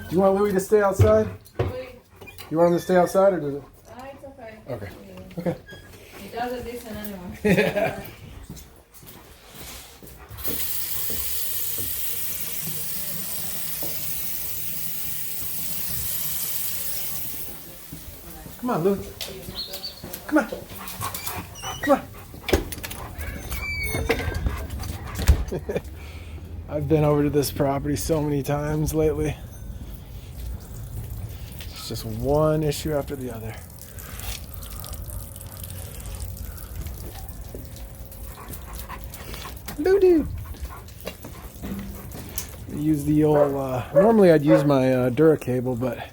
Do you want Louie to stay outside? Louie. You want him to stay outside or does it? It's okay. Okay. Okay. He doesn't listen anymore. Yeah. Come on, Louie. Come on. Come on. I've been over to this property so many times lately. It's just one issue after the other. Doo-doo. Use the old, normally I'd use my Duracable, but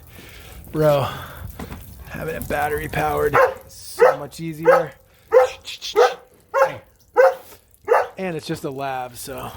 bro, having it battery powered is so much easier. And it's just a lab, so.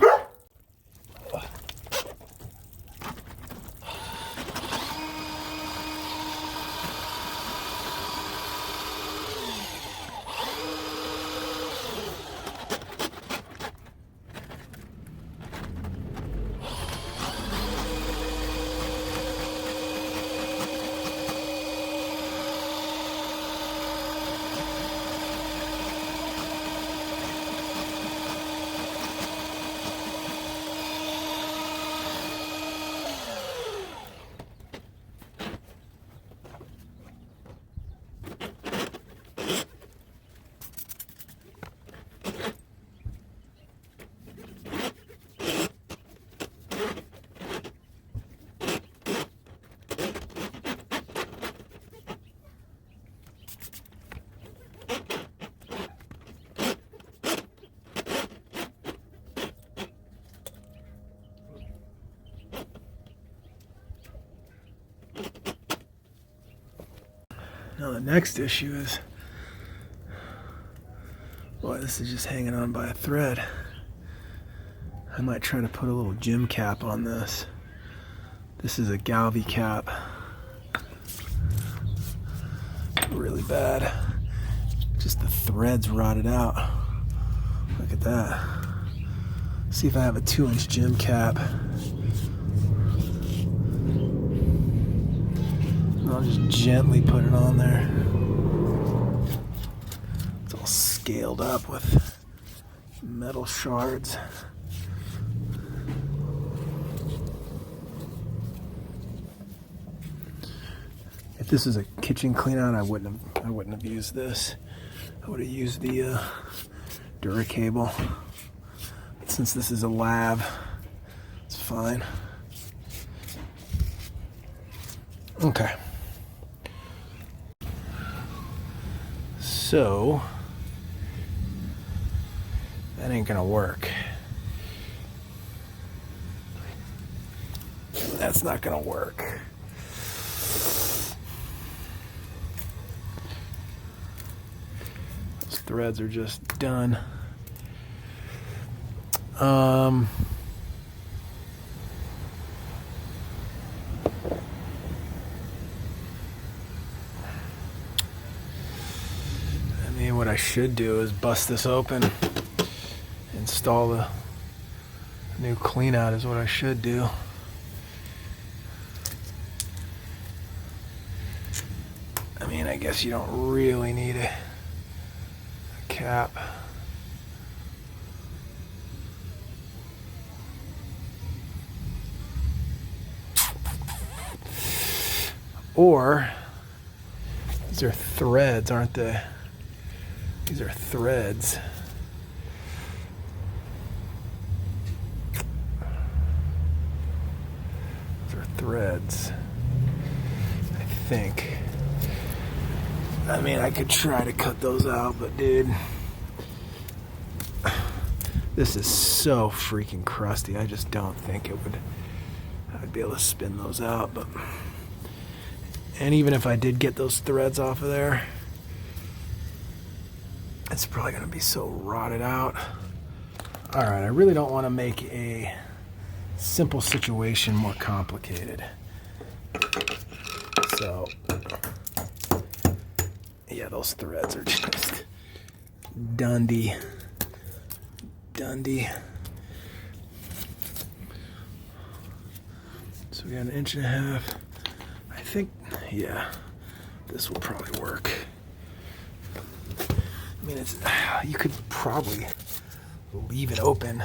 Now the next issue is, boy, this is just hanging on by a thread. I might try to put a little gym cap on this. This is a Galvy cap. Really bad. Just the threads rotted out. Look at that. See if I have a 2-inch gym cap. I'll just gently put it on there. It's all scaled up with metal shards. If this is a kitchen clean out, I wouldn't have used this. I would have used the Duracable. But since this is a lab, it's fine. Okay. So, that ain't gonna work. That's not gonna work. Those threads are just done. What I should do is bust this open, install the new clean out is what I should do. I mean, I guess you don't really need a cap. Or, these are threads, aren't they? These are threads. These are threads, I think. I mean, I could try to cut those out, but dude, this is so freaking crusty. I just don't think I'd be able to spin those out. But, and even if I did get those threads off of there, it's probably going to be so rotted out. All right, I really don't want to make a simple situation more complicated. So, yeah, those threads are just Dundee. So We got 1.5 inches. I think, yeah, this will probably work. I mean, you could probably leave it open,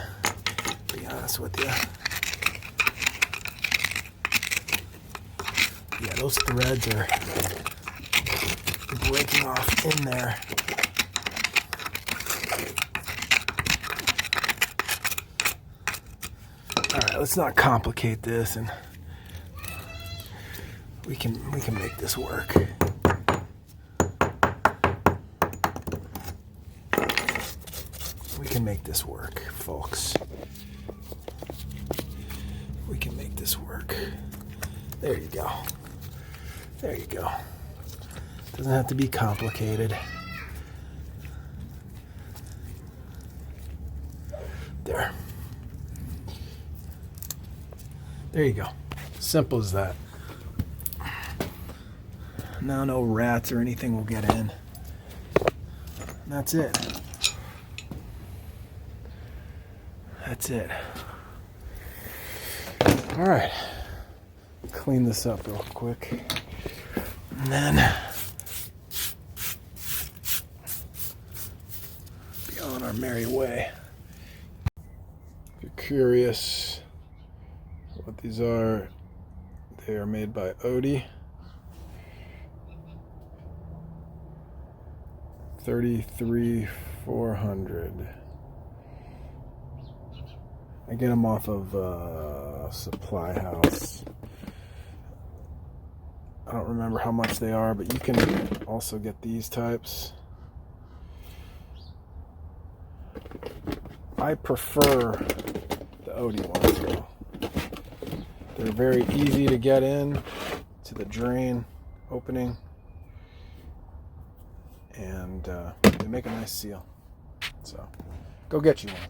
to be honest with you. Yeah, those threads are breaking off in there. All right, let's not complicate this, and we can make this work. We can make this work, folks. We can make this work. There you go. There you go. Doesn't have to be complicated. There. There you go. Simple as that. Now no rats or anything will get in. And that's it. That's it. All right. Clean this up real quick. And then be on our merry way. If you're curious what these are, they are made by Oatey. 33,400. I get them off of Supply House. I don't remember how much they are, but you can also get these types. I prefer the Oatey ones though. They're very easy to get in to the drain opening, and they make a nice seal. So go get you one.